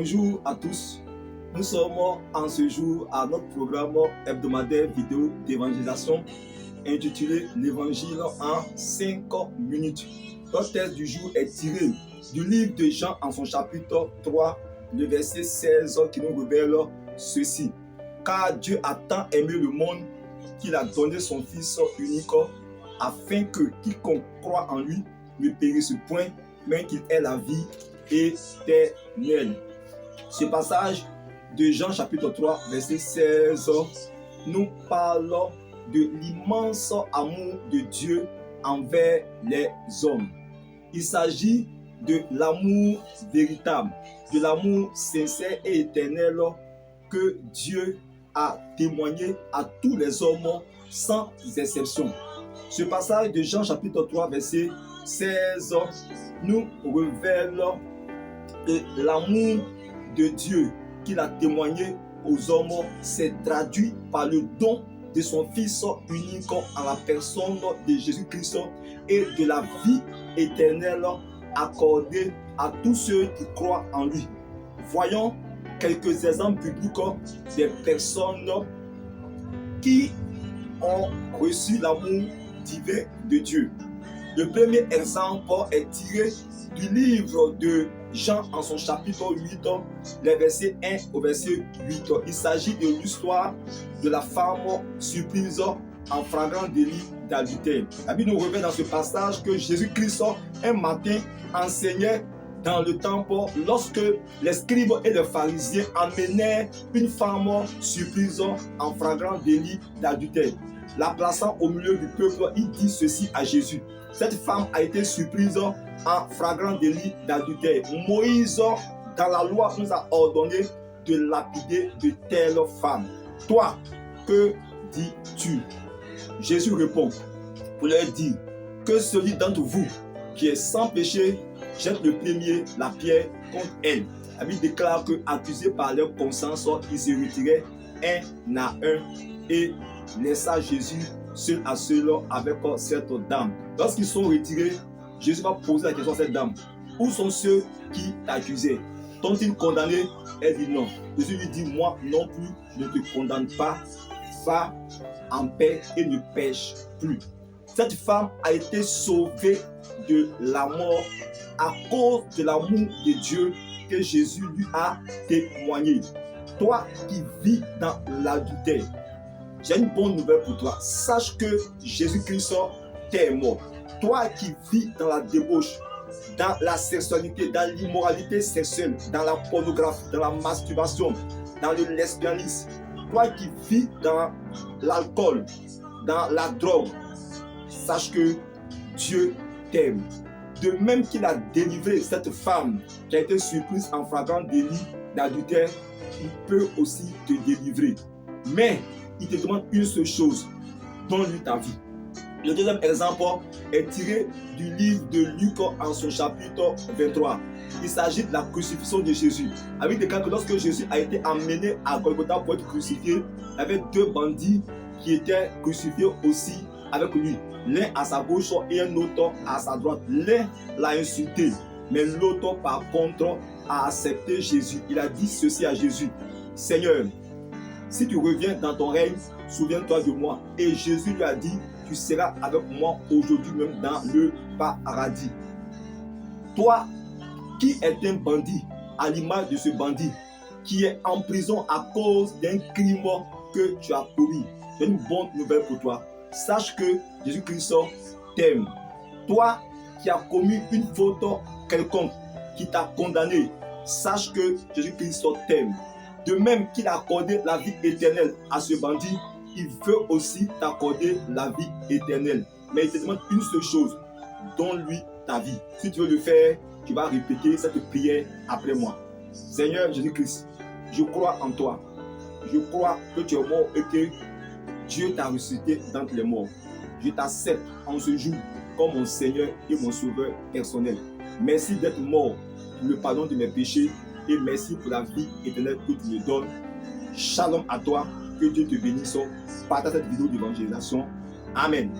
Bonjour à tous. Nous sommes en ce jour à notre programme hebdomadaire vidéo d'évangélisation intitulé L'évangile en 5 minutes. Notre texte du jour est tiré du livre de Jean en son chapitre 3, le verset 16 qui nous révèle ceci. Car Dieu a tant aimé le monde qu'il a donné son Fils unique afin que quiconque croit en lui ne périsse point, mais qu'il ait la vie éternelle. Ce passage de Jean chapitre 3, verset 16 nous parle de l'immense amour de Dieu envers les hommes. Il s'agit de l'amour véritable, de l'amour sincère et éternel que Dieu a témoigné à tous les hommes sans exception. Ce passage de Jean chapitre 3, verset 16 nous révèle que l'amour de Dieu qu'il a témoigné aux hommes s'est traduit par le don de son Fils unique en la personne de Jésus-Christ et de la vie éternelle accordée à tous ceux qui croient en lui. Voyons quelques exemples bibliques des personnes qui ont reçu l'amour divin de Dieu. Le premier exemple est tiré du livre de Jean en son chapitre 8, les versets 1 au verset 8. Il s'agit de l'histoire de la femme surprise en flagrant délit d'adultère. La Bible nous révèle dans ce passage que Jésus-Christ un matin enseignait dans le temple lorsque les scribes et les pharisiens amenèrent une femme surprise en flagrant délit d'adultère. La plaçant au milieu du peuple, il dit ceci à Jésus. Cette femme a été surprise en flagrant délit d'adultère. Moïse, dans la loi, nous a ordonné de lapider de telles femmes. Toi, que dis-tu? Jésus répond pour leur dire que celui d'entre vous qui est sans péché jette le premier la pierre contre elle. La Bible déclare que, accusés par leur conscience, ils se retiraient un à un et laissa Jésus seul à seul avec cette dame. Lorsqu'ils sont retirés, Jésus va poser la question à cette dame. Où sont ceux qui t'accusaient? T'ont-ils condamné? Elle dit non. Jésus lui dit, moi non plus, ne te condamne pas. Va en paix et ne pêche plus. Cette femme a été sauvée de la mort à cause de l'amour de Dieu que Jésus lui a témoigné. Toi qui vis dans l'adultère, j'ai une bonne nouvelle pour toi. Sache que Jésus-Christ t'est mort. Toi qui vis dans la débauche, dans la sexualité, dans l'immoralité sexuelle, dans la pornographie, dans la masturbation, dans le lesbianisme, toi qui vis dans l'alcool, dans la drogue, sache que Dieu t'aime. De même qu'il a délivré cette femme qui a été surprise en flagrant délit d'adultère, il peut aussi te délivrer. Mais il te demande une seule chose, donne-lui ta vie. Le deuxième exemple est tiré du livre de Luc en son chapitre 23. Il s'agit de la crucifixion de Jésus. Avec des cas que lorsque Jésus a été amené à Golgotha pour être crucifié, il y avait deux bandits qui étaient crucifiés aussi avec lui. L'un à sa gauche et un autre à sa droite. L'un l'a insulté, mais l'autre par contre a accepté Jésus. Il a dit ceci à Jésus. Seigneur, si tu reviens dans ton règne, souviens-toi de moi. Et Jésus lui a dit, tu seras avec moi aujourd'hui même dans le paradis. Toi qui es un bandit, à l'image de ce bandit, qui est en prison à cause d'un crime que tu as commis, j'ai une bonne nouvelle pour toi. Sache que Jésus-Christ t'aime. Toi qui as commis une faute quelconque, qui t'a condamné, sache que Jésus-Christ t'aime. De même qu'il a accordé la vie éternelle à ce bandit, il veut aussi t'accorder la vie éternelle. Mais il te demande une seule chose, donne-lui ta vie. Si tu veux le faire, tu vas répéter cette prière après moi. Seigneur Jésus-Christ, je crois en toi. Je crois que tu es mort et que Dieu t'a ressuscité d'entre les morts. Je t'accepte en ce jour comme mon Seigneur et mon Sauveur personnel. Merci d'être mort pour le pardon de mes péchés et merci pour la vie éternelle que tu me donnes. Shalom à toi, que Dieu te bénisse. Partage cette vidéo d'évangélisation. Amen.